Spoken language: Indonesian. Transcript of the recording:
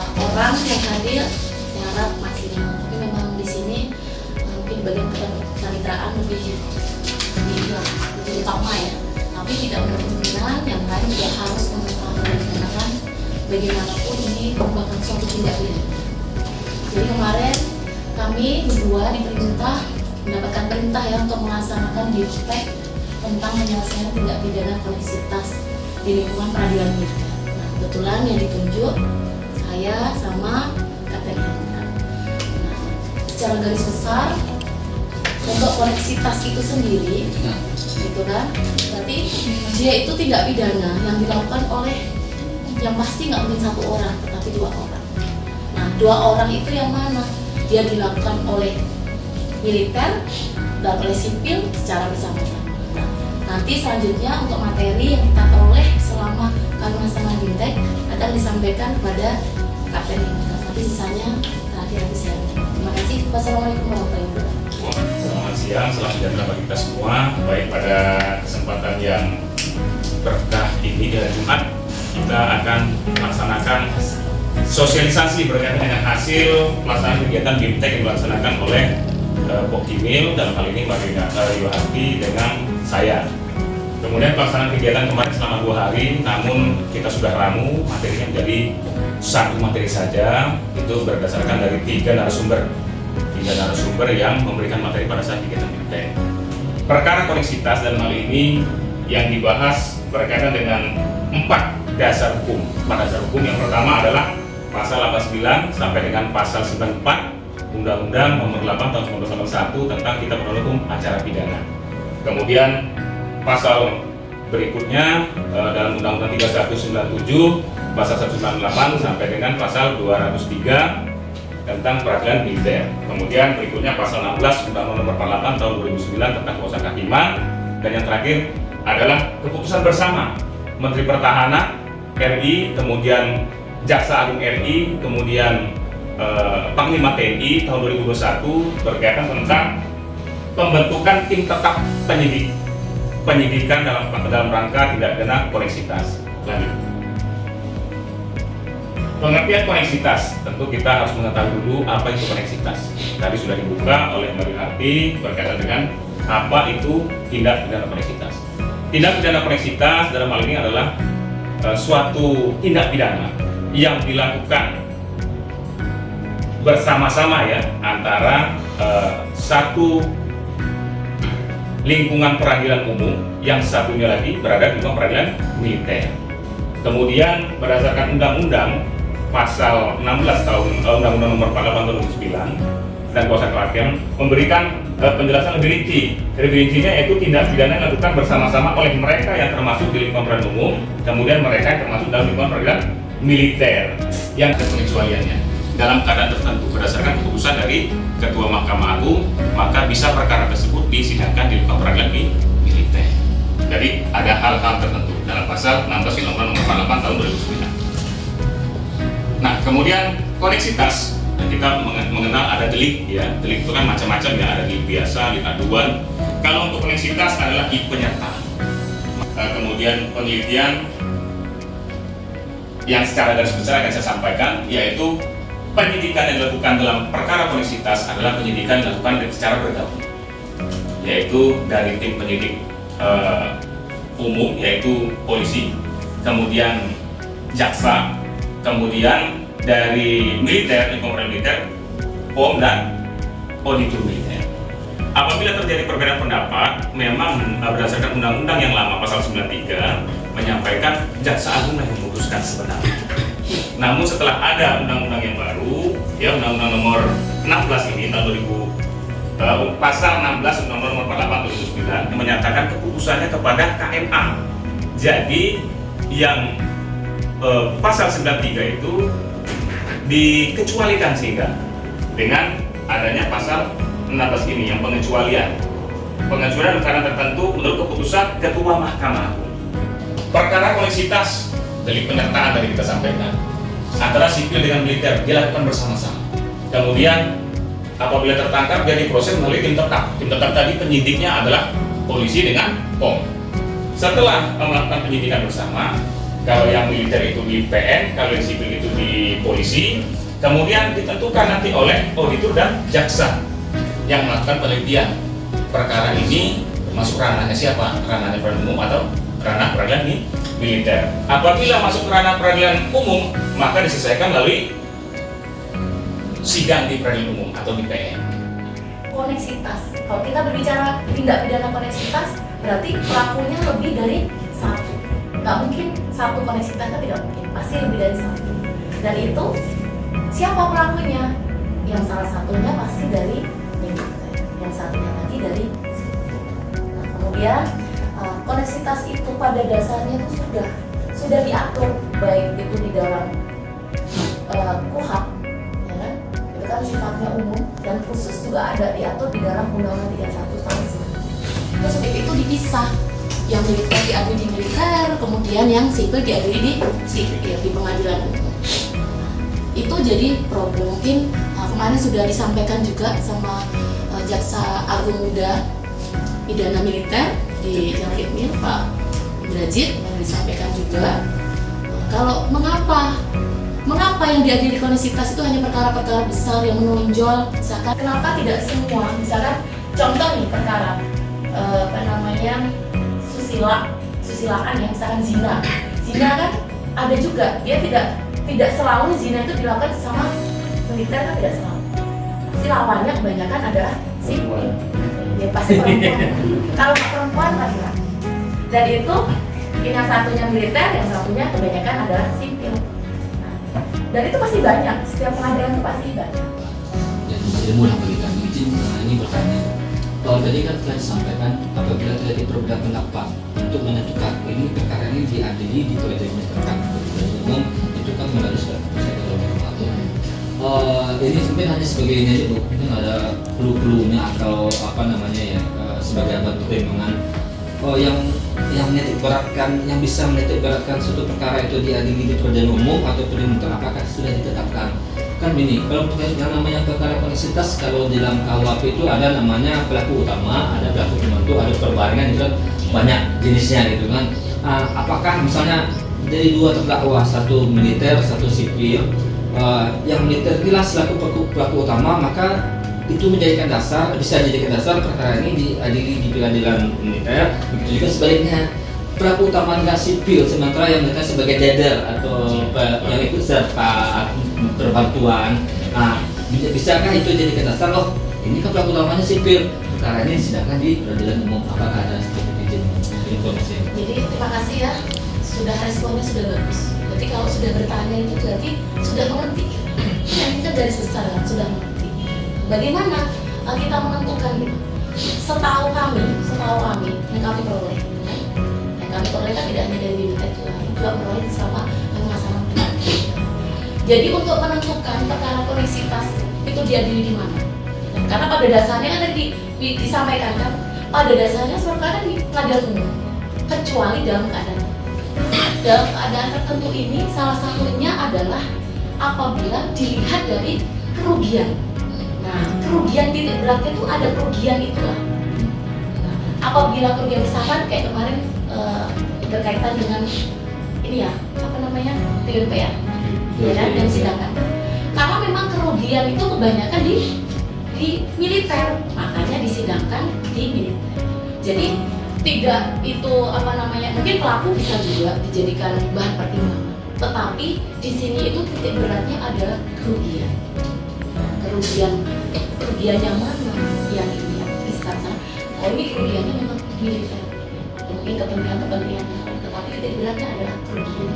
orang yang hadir saya harap maksimal. Tapi memang di sini mungkin bagian kepanitiaan lebih utama ya. Tapi tidak menutup kemungkinan yang lain juga harus menggunakan bagaimanapun ini merupakan suatu tindak pidana. Jadi kemarin kami berdua mendapatkan perintah ya untuk melaksanakan diptek tentang penyelesaian tindak pidana koneksitas di lingkungan peradilan militer. Nah, kebetulan yang ditunjuk saya sama Kapten Hendra. Nah, secara garis besar untuk koneksitas itu sendiri, gitu kan? Berarti dia itu tindak pidana yang dilakukan oleh yang pasti nggak mungkin satu orang, tetapi dua orang. Nah, dua orang itu yang mana? Dia dilakukan oleh militer dan oleh sipil secara bersama-sama. Nah, nanti selanjutnya untuk materi yang kita peroleh selama kami melaksanakan BIMTEK akan disampaikan kepada Kapten Hendra. Nanti sisanya terakhir nanti saya. Terima kasih. Wassalamualaikum warahmatullahi wabarakatuh. Selamat siang, selamat sejahtera bagi kita semua. Baik, pada kesempatan yang berkah ini di hari Jumat, kita akan melaksanakan sosialisasi berkaitan dengan hasil pelaksanaan kegiatan BIMTEK yang dilaksanakan oleh Pokimil, dalam hal ini Mbak Yohati dengan saya. Kemudian pelaksanaan kegiatan kemarin selama 2 hari, namun kita sudah ramu materinya menjadi satu materi saja, itu berdasarkan dari 3 narasumber yang memberikan materi pada saat kegiatan BIMTEK. Perkara koneksitas dalam hal ini yang dibahas berkaitan dengan 4 dasar hukum. 4 dasar hukum yang pertama adalah pasal 89 sampai dengan pasal 94 Undang-Undang Nomor 8 Tahun 1981 tentang Kitab Undang Hukum Acara Pidana. Kemudian pasal berikutnya dalam Undang-Undang 3197 pasal 198 sampai dengan pasal 203 tentang peradilan militer. Kemudian berikutnya pasal 16 Undang-Undang Nomor 48 Tahun 2009 tentang kekuasaan kehakiman, dan yang terakhir adalah keputusan bersama Menteri Pertahanan RI, kemudian Jaksa Agung RI, kemudian Panglima TNI tahun 2021 berkaitan tentang pembentukan tim tetap penyidikan dalam rangka tindak pidana koneksitas. Lanjut. Pengertian koneksitas, tentu kita harus mengetahui dulu apa itu koneksitas. Tadi sudah dibuka oleh Mbak Yohati berkaitan dengan apa itu tindak pidana koneksitas. Tindak pidana koneksitas dalam hal ini adalah suatu tindak pidana yang dilakukan bersama-sama ya antara satu lingkungan peradilan umum yang satunya lagi berada di lingkungan peradilan militer. Kemudian berdasarkan undang-undang pasal 16 tahun Undang-Undang Nomor 48 tahun 2009 dan kuasa kehakiman memberikan penjelasan lebih rinci. Lebih rincinya yaitu tindak pidana yang dilakukan bersama-sama oleh mereka yang termasuk di lingkungan peradilan umum, kemudian mereka yang termasuk dalam lingkungan peradilan militer yang ada pengecualiannya. Dalam keadaan tertentu berdasarkan keputusan dari Ketua Mahkamah Agung, maka bisa perkara tersebut disidangkan di lingkungan peradilan militer. Jadi ada hal-hal tertentu dalam pasal 16 Undang-Undang Nomor 48 tahun 2009. Nah, kemudian koneksitas, kita mengenal ada delik ya. Delik itu kan macam-macam ya, ada delik biasa, delik aduan. Kalau untuk koneksitas adalah penyertaan. Kemudian penelitian yang secara garis besar akan saya sampaikan, yaitu penyidikan yang dilakukan dalam perkara koneksitas adalah penyidikan yang dilakukan secara bergabung, yaitu dari tim penyidik umum, yaitu polisi, kemudian jaksa, kemudian dari militer, lingkungan militer, POM, dan auditor militer. Apabila terjadi perbedaan pendapat, memang berdasarkan undang-undang yang lama pasal 93 menyampaikan jaksa agung yang memutuskan sebenarnya. Namun setelah ada undang-undang yang baru, ya Undang-Undang Nomor 16 ini tahun 2000, pasal 16 Undang-Undang Nomor 48 2009 yang menyatakan keputusannya kepada KMA. Jadi yang pasal 93 itu dikecualikan sehingga dengan adanya pasal 16 ini yang pengecualian karena tertentu menurut keputusan Ketua Mahkamah Agung. Perkara koneksitas delik penyertaan tadi kita sampaikan antara sipil dengan militer dilakukan bersama-sama. Kemudian apabila tertangkap dia diproses melalui tim tetap. Tim tetap tadi penyidiknya adalah polisi dengan POM. Setelah melakukan penyidikan bersama, Kalau yang militer itu di PN, kalau yang sipil itu di polisi. Kemudian ditentukan nanti oleh auditor dan jaksa yang melakukan penelitian. Perkara ini masuk ranahnya siapa? Ranahnya peradilan umum atau ranah peradilan militer. Apabila masuk ranah peradilan umum, maka diselesaikan melalui sidang di peradilan umum atau di PN. Koneksitas. Kalau kita berbicara tindak pidana koneksitas, berarti pelakunya lebih dari satu. Nggak mungkin satu koneksitas, kan tidak mungkin. Pasti lebih dari satu. Dan itu siapa pelakunya? Yang salah satunya pasti dari militer, yang satunya lagi dari sipil. Nah, kemudian koneksitas itu pada dasarnya itu sudah diatur, baik itu di dalam KUHP, ya kan? Itu kan sifatnya umum dan khusus juga ada diatur di dalam Undang-Undang 31 tahun 1999. Terus itu dipisah, yang militer diadili di militer, kemudian yang sipil diadili di sipil, di pengadilan umum. Itu jadi problem. Mungkin kemarin sudah disampaikan juga sama Jaksa Agung Muda Pidana Militer di Jalan Pak Brajit yang disampaikan juga kalau mengapa yang diadili koneksitas itu hanya perkara-perkara besar yang menonjol, misalkan kenapa tidak semua, misalkan contoh nih perkara susilaan ya, misalkan zina kan ada juga, dia tidak selalu zina itu dilakukan sama militer, kan tidak selalu. Pasti lawannya kebanyakan adalah sipil. Ya pasti perempuan. Kalau perempuan laki-laki. Dan itu yang satunya militer, yang satunya kebanyakan adalah sipil. Nah, dan itu pasti banyak. Setiap pengadilan itu pasti banyak. Jadi tidak mudah bagi kami. Izin ini bertanya. Kalau tadi kan telah disampaikan apabila terjadi perbedaan pendapat untuk menentukan ini perkara ini diadili di pengadilan terdekat umum, itu kan melalui surat keputusan dari normatif. Ini mungkin hanya sebagai ini aja Bu, mungkin ada clue-cluenya atau apa namanya ya, sebagai batu pertimbangan yang menitik beratkan, yang bisa menitik beratkan suatu perkara itu diadili di pengadilan umum atau pengadilan apakah sudah ditetapkan. Kan ini kalau yang namanya perkara koneksitas, kalau di dalam KUHP itu ada namanya pelaku utama, ada pelaku pembantu, ada perbarengan, itu kan banyak jenisnya gitu kan. Apakah misalnya dari dua terdakwa, satu militer, satu sipil, yang militer jelas selaku pelaku utama, maka itu menjadikan dasar, bisa dijadikan dasar perkara ini diadili di pengadilan militer. Begitu juga sebaliknya, pelaku utama adalah sipil, sementara yang mereka sebagai dader atau yang ikut serta perbantuan. Nah, bisakah itu dijadikan dasar? Loh, ini kan pelaku utamanya sipil, perkara ini sedangkan di peradilan umum. Apakah ada seperti informasi? Jadi terima kasih ya, sudah responnya sudah bagus. Berarti kalau sudah bertanya itu berarti sudah mengerti. Yang kita garis besar kan sudah mengerti. Bagaimana kita menentukan gitu? Setahu kami yang kami peroleh, kami peroleh kan tidak hanya dari militer juga peroleh selama masa Jadi untuk menentukan perkara koneksitas itu diadili di mana? Karena pada dasarnya kan tadi disampaikan kan, pada dasarnya perkara di pengadilan umum, kecuali dalam keadaan tertentu ini, salah satunya adalah apabila dilihat dari kerugian. Nah, kerugian titik beratnya itu ada kerugian itulah. Nah, apabila kerugian misalkan kayak kemarin berkaitan dengan ini ya, apa namanya, TWP ya, yang sidangkan. Karena memang kerugian itu kebanyakan di militer, makanya disidangkan di militer. Jadi tidak itu apa namanya, mungkin pelaku bisa juga dijadikan bahan pertimbangan, tetapi di sini itu titik beratnya adalah kerugian. Kerugian yang mana yang ini yang besar sana. Oh, ini kerugiannya memang militer, mungkin kepentingan, tetapi titik beratnya adalah kerugian